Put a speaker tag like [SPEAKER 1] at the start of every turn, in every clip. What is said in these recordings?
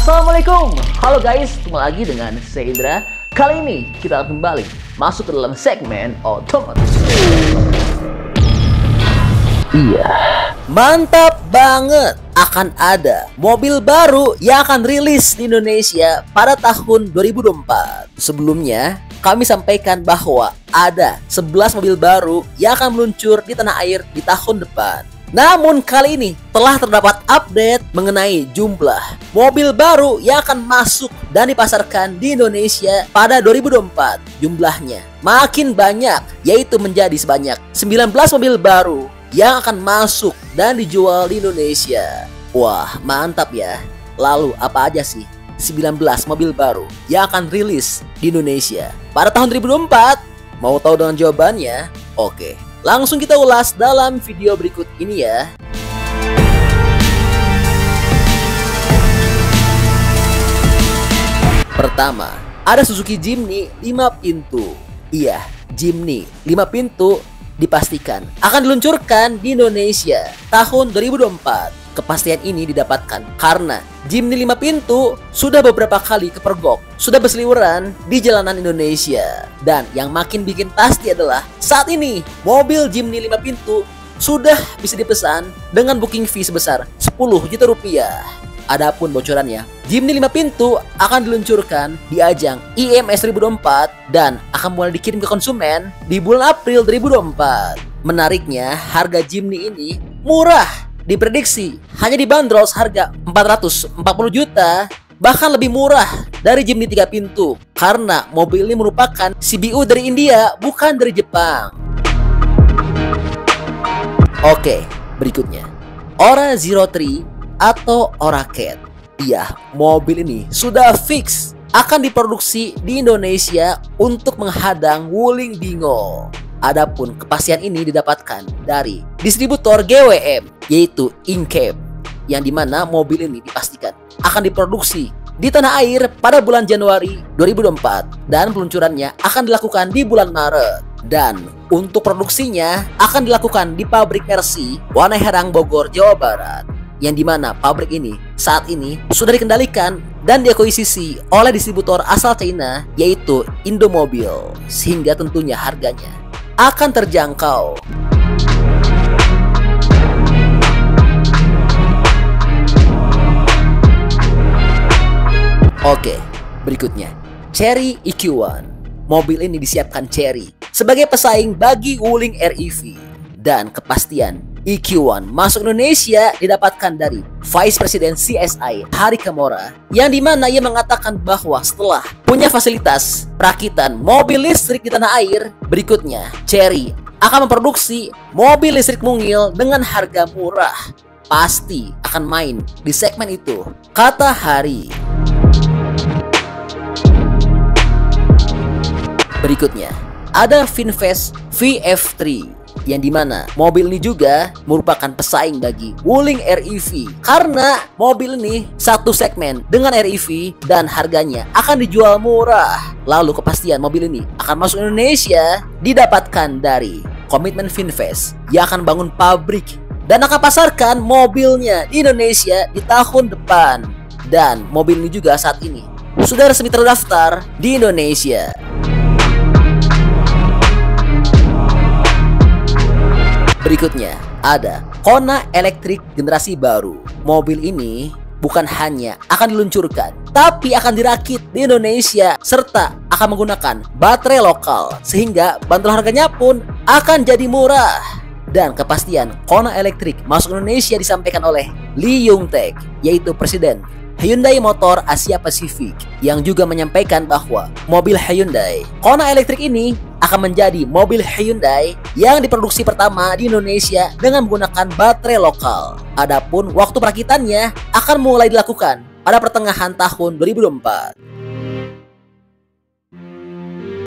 [SPEAKER 1] Assalamualaikum, halo guys, ketemu lagi dengan saya Indra. Kali ini kita akan kembali masuk ke dalam segmen otomotif. Iya, mantap banget. Akan ada mobil baru yang akan rilis di Indonesia pada tahun 2024. Sebelumnya, kami sampaikan bahwa ada 11 mobil baru yang akan meluncur di tanah air di tahun depan. Namun kali ini telah terdapat update mengenai jumlah mobil baru yang akan masuk dan dipasarkan di Indonesia pada 2024. Jumlahnya makin banyak, yaitu menjadi sebanyak 19 mobil baru yang akan masuk dan dijual di Indonesia. Wah, mantap ya. Lalu apa aja sih 19 mobil baru yang akan rilis di Indonesia pada tahun 2024? Mau tahu dengan jawabannya? Oke, langsung kita ulas dalam video berikut ini ya. Pertama, ada Suzuki Jimny 5 pintu. Iya, Jimny 5 pintu dipastikan akan diluncurkan di Indonesia tahun 2024. Kepastian ini didapatkan karena Jimny 5 pintu sudah beberapa kali kepergok, sudah berseliweran di jalanan Indonesia. Dan yang makin bikin pasti adalah saat ini mobil Jimny 5 pintu sudah bisa dipesan dengan booking fee sebesar 10 juta rupiah. Adapun bocorannya, Jimny 5 pintu akan diluncurkan di ajang IMS 2024 dan akan mulai dikirim ke konsumen di bulan April 2024. Menariknya, harga Jimny ini murah. Diprediksi hanya dibanderol seharga 440 juta, bahkan lebih murah dari Jimny 3 pintu karena mobil ini merupakan CBU dari India, bukan dari Jepang. Oke, berikutnya Aura Zero 3 atau Aura Cat. Iya, mobil ini sudah fix akan diproduksi di Indonesia untuk menghadang Wuling Bingo. Adapun kepastian ini didapatkan dari distributor GWM, yaitu Incap, yang dimana mobil ini dipastikan akan diproduksi di tanah air pada bulan Januari 2024 dan peluncurannya akan dilakukan di bulan Maret. Dan untuk produksinya akan dilakukan di pabrik RC Waneherang Bogor, Jawa Barat, yang dimana pabrik ini saat ini sudah dikendalikan dan diakuisisi oleh distributor asal China, yaitu Indomobil, sehingga tentunya harganya akan terjangkau. Oke, berikutnya Chery EQ1. Mobil ini disiapkan Chery sebagai pesaing bagi Wuling REV. Dan kepastian EQ1 masuk Indonesia didapatkan dari Vice President CSI Hari Kamora, yang dimana ia mengatakan bahwa setelah punya fasilitas perakitan mobil listrik di tanah air, berikutnya Chery akan memproduksi mobil listrik mungil dengan harga murah. Pasti akan main di segmen itu, kata Hari. Berikutnya ada Finfast VF3, yang dimana mobil ini juga merupakan pesaing bagi Wuling REV karena mobil ini satu segmen dengan REV dan harganya akan dijual murah. Lalu kepastian mobil ini akan masuk Indonesia didapatkan dari komitmen Finfast yang akan bangun pabrik dan akan pasarkan mobilnya di Indonesia di tahun depan. Dan mobil ini juga saat ini sudah resmi terdaftar di Indonesia. Berikutnya ada Kona Electric generasi baru. Mobil ini bukan hanya akan diluncurkan, tapi akan dirakit di Indonesia serta akan menggunakan baterai lokal, sehingga bantuan harganya pun akan jadi murah. Dan kepastian Kona Electric masuk Indonesia disampaikan oleh Lee Yong Taek, yaitu Presiden Hyundai Motor Asia Pasifik, yang juga menyampaikan bahwa mobil Hyundai Kona Electric ini akan menjadi mobil Hyundai yang diproduksi pertama di Indonesia dengan menggunakan baterai lokal. Adapun waktu perakitannya akan mulai dilakukan pada pertengahan tahun 2024.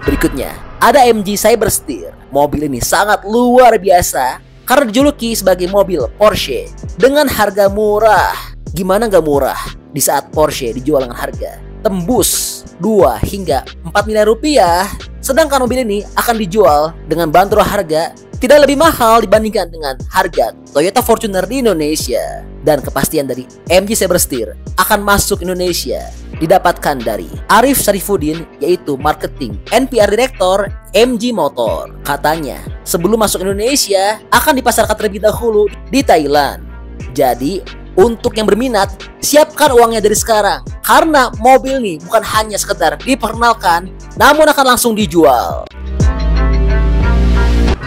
[SPEAKER 1] Berikutnya ada MG Cybersteer. Mobil ini sangat luar biasa karena dijuluki sebagai mobil Porsche dengan harga murah. Gimana nggak murah di saat Porsche dijual dengan harga tembus 2 hingga 4 miliar rupiah, sedangkan mobil ini akan dijual dengan bandrol harga tidak lebih mahal dibandingkan dengan harga Toyota Fortuner di Indonesia. Dan kepastian dari MG Cybersteer akan masuk Indonesia didapatkan dari Arif Syarifuddin, yaitu Marketing NPR Director MG Motor. Katanya sebelum masuk Indonesia akan dipasarkan terlebih dahulu di Thailand. Jadi untuk yang berminat, siapkan uangnya dari sekarang, karena mobil ini bukan hanya sekedar diperkenalkan, namun akan langsung dijual.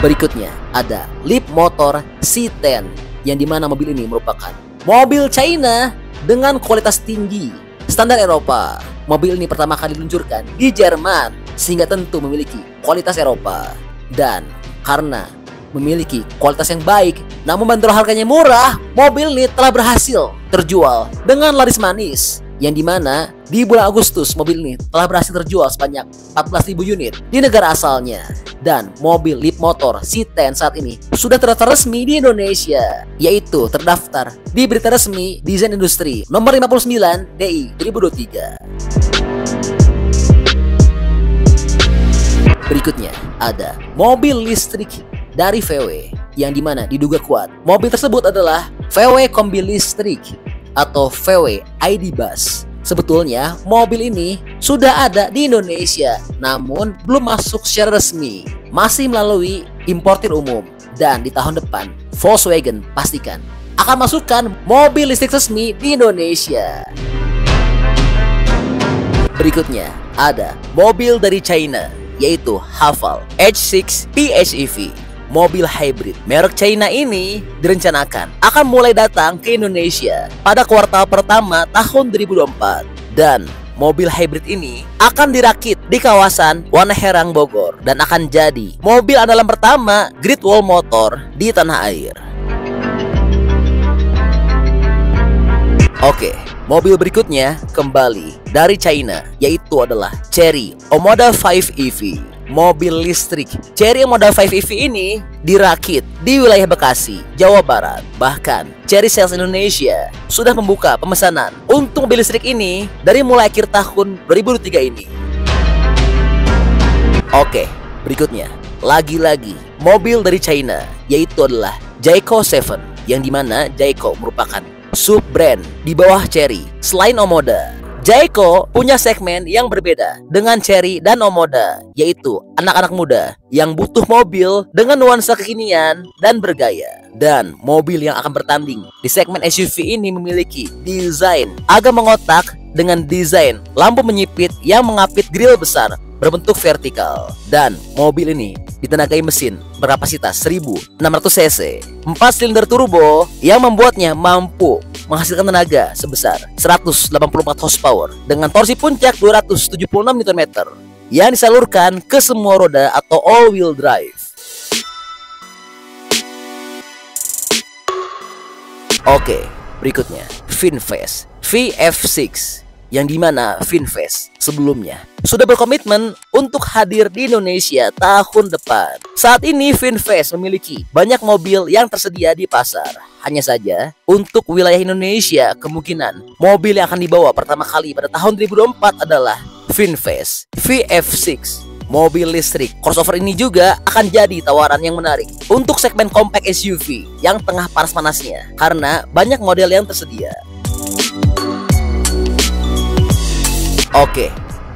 [SPEAKER 1] Berikutnya ada Leapmotor C10, yang dimana mobil ini merupakan mobil China dengan kualitas tinggi, standar Eropa. Mobil ini pertama kali diluncurkan di Jerman, sehingga tentu memiliki kualitas Eropa. Dan karena memiliki kualitas yang baik, namun bandrol harganya murah, mobil ini telah berhasil terjual dengan laris manis, yang dimana di bulan Agustus mobil ini telah berhasil terjual sebanyak 14.000 unit di negara asalnya. Dan mobil Leapmotor C10 saat ini sudah terdaftar resmi di Indonesia, yaitu terdaftar di Berita Resmi Desain Industri nomor 59 DI 2023. Berikutnya ada mobil listrik dari VW, yang dimana diduga kuat mobil tersebut adalah VW Kombi Listrik atau VW ID Bus. Sebetulnya mobil ini sudah ada di Indonesia, namun belum masuk secara resmi, masih melalui importir umum. Dan di tahun depan Volkswagen pastikan akan masukkan mobil listrik resmi di Indonesia. Berikutnya ada mobil dari China, yaitu Haval H6 PHEV. Mobil hybrid merek China ini direncanakan akan mulai datang ke Indonesia pada kuartal pertama tahun 2024. Dan mobil hybrid ini akan dirakit di kawasan Wanaherang, Bogor, dan akan jadi mobil andalan pertama Great Wall Motor di tanah air. Oke, mobil berikutnya kembali dari China, yaitu adalah Chery Omoda 5 EV. Mobil listrik Chery Omoda 5 EV ini dirakit di wilayah Bekasi, Jawa Barat. Bahkan Chery Sales Indonesia sudah membuka pemesanan untuk mobil listrik ini dari mulai akhir tahun 2023 ini. Oke, berikutnya lagi-lagi mobil dari China, yaitu adalah Jayco 7, yang dimana Jayco merupakan sub-brand di bawah Chery. Selain Omoda, Jayco punya segmen yang berbeda dengan Chery dan Omoda, yaitu anak-anak muda yang butuh mobil dengan nuansa kekinian dan bergaya. Dan mobil yang akan bertanding di segmen SUV ini memiliki desain agak mengotak dengan desain lampu menyipit yang mengapit grill besar berbentuk vertikal. Dan mobil ini ditenagai mesin berkapasitas 1600 cc, 4 silinder turbo yang membuatnya mampu menghasilkan tenaga sebesar 184 horsepower dengan torsi puncak 276 Nm yang disalurkan ke semua roda atau all-wheel drive. Oke, berikutnya VinFast VF6, yang dimana VinFast sebelumnya sudah berkomitmen untuk hadir di Indonesia tahun depan. Saat ini VinFast memiliki banyak mobil yang tersedia di pasar. Hanya saja untuk wilayah Indonesia, kemungkinan mobil yang akan dibawa pertama kali pada tahun 2024 adalah VinFast VF6. Mobil listrik crossover ini juga akan jadi tawaran yang menarik untuk segmen compact SUV yang tengah panas-panasnya, karena banyak model yang tersedia. Oke,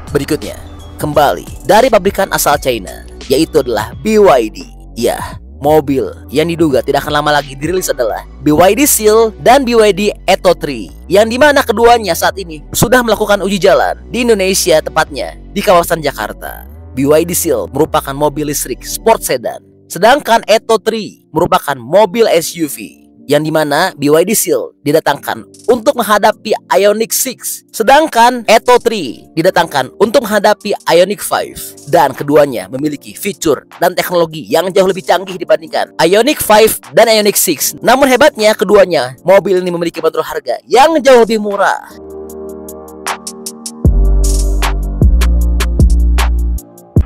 [SPEAKER 1] berikutnya kembali dari pabrikan asal China, yaitu adalah BYD. Ya, mobil yang diduga tidak akan lama lagi dirilis adalah BYD Seal dan BYD Atto 3, yang dimana keduanya saat ini sudah melakukan uji jalan di Indonesia, tepatnya di kawasan Jakarta. BYD Seal merupakan mobil listrik sport sedan, sedangkan Atto 3 merupakan mobil SUV, yang dimana BYD Seal didatangkan untuk menghadapi Ioniq 6, sedangkan Atto 3 didatangkan untuk menghadapi Ioniq 5. Dan keduanya memiliki fitur dan teknologi yang jauh lebih canggih dibandingkan Ioniq 5 dan Ioniq 6. Namun hebatnya, keduanya mobil ini memiliki bandrol harga yang jauh lebih murah.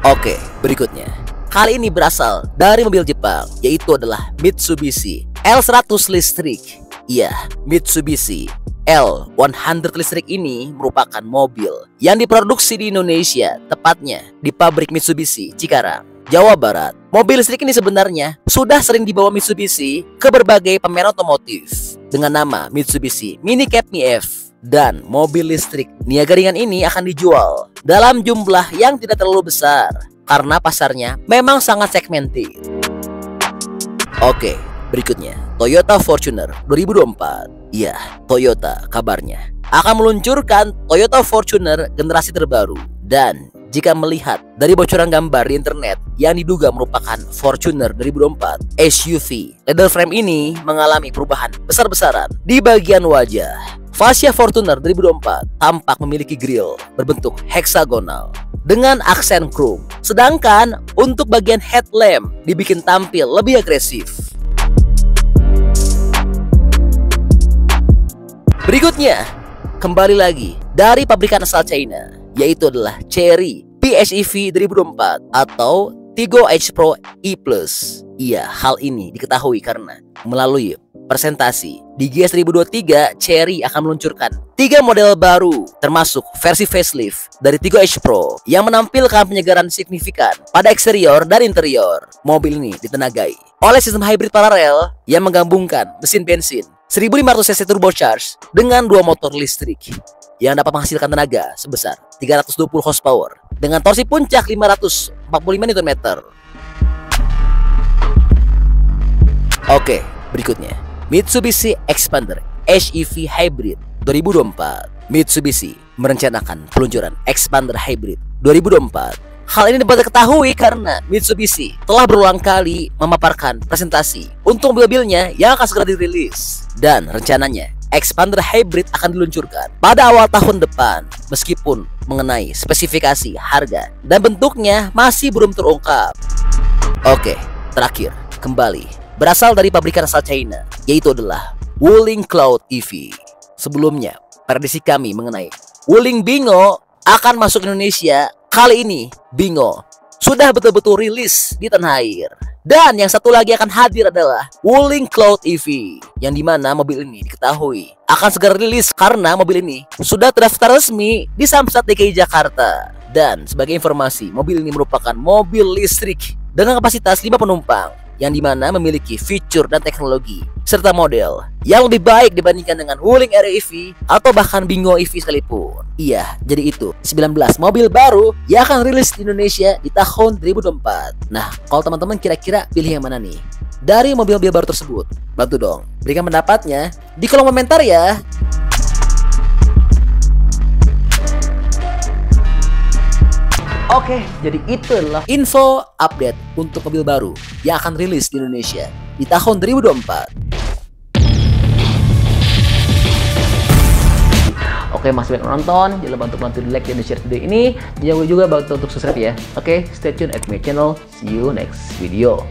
[SPEAKER 1] Oke, berikutnya kali ini berasal dari mobil Jepang, yaitu adalah Mitsubishi L100 listrik. Iya, Mitsubishi L100 listrik ini merupakan mobil yang diproduksi di Indonesia, tepatnya di pabrik Mitsubishi Cikarang. Jawa Barat. Mobil listrik ini sebenarnya sudah sering dibawa Mitsubishi ke berbagai pameran otomotif dengan nama Mitsubishi Mini Cab MiEV. Dan mobil listrik niaga ringan ini akan dijual dalam jumlah yang tidak terlalu besar karena pasarnya memang sangat segmented. Oke, berikutnya Toyota Fortuner 2024. Iya, Toyota kabarnya akan meluncurkan Toyota Fortuner generasi terbaru. Dan jika melihat dari bocoran gambar di internet yang diduga merupakan Fortuner 2024 SUV, leather frame ini mengalami perubahan besar-besaran di bagian wajah. Fascia Fortuner 2024 tampak memiliki grill berbentuk heksagonal dengan aksen chrome, sedangkan untuk bagian headlamp dibikin tampil lebih agresif. Berikutnya, kembali lagi dari pabrikan asal China, yaitu adalah Chery PHEV 2024 atau Tiggo H Pro E+. Iya, hal ini diketahui karena melalui presentasi di GS 2023, Chery akan meluncurkan 3 model baru termasuk versi facelift dari Tiggo H Pro yang menampilkan penyegaran signifikan pada eksterior dan interior. Mobil ini ditenagai oleh sistem hybrid paralel yang menggabungkan mesin bensin 1500 cc turbocharged dengan 2 motor listrik yang dapat menghasilkan tenaga sebesar 320 horsepower dengan torsi puncak 545 Nm. Oke, berikutnya Mitsubishi Xpander HEV Hybrid 2024. Mitsubishi merencanakan peluncuran Xpander Hybrid 2024. Hal ini dapat diketahui karena Mitsubishi telah berulang kali memaparkan presentasi untuk mobil-mobilnya yang akan segera dirilis. Dan rencananya Xpander Hybrid akan diluncurkan pada awal tahun depan, meskipun mengenai spesifikasi, harga, dan bentuknya masih belum terungkap. Oke, terakhir, kembali berasal dari pabrikan asal China, yaitu adalah Wuling Cloud EV. Sebelumnya, prediksi kami mengenai Wuling Bingo akan masuk Indonesia. Kali ini Bingo sudah betul-betul rilis di tanah air. Dan yang satu lagi akan hadir adalah Wuling Cloud EV, yang dimana mobil ini diketahui akan segera rilis karena mobil ini sudah terdaftar resmi di Samsat DKI Jakarta. Dan sebagai informasi, mobil ini merupakan mobil listrik dengan kapasitas 5 penumpang yang dimana memiliki fitur dan teknologi serta model yang lebih baik dibandingkan dengan Wuling Aero EV atau bahkan Bingo EV sekalipun. Iya, jadi itu 19 mobil baru yang akan rilis di Indonesia di tahun 2024. Nah, kalau teman-teman kira-kira pilih yang mana nih dari mobil-mobil baru tersebut? Bantu dong, berikan pendapatnya di kolom komentar ya. Oke, jadi itulah info update untuk mobil baru yang akan rilis di Indonesia di tahun 2024. Oke, masih banyak nonton, jangan lupa untuk bantu di like dan share video ini. Jangan lupa juga bantu untuk subscribe ya. Oke, stay tune at my channel. See you next video.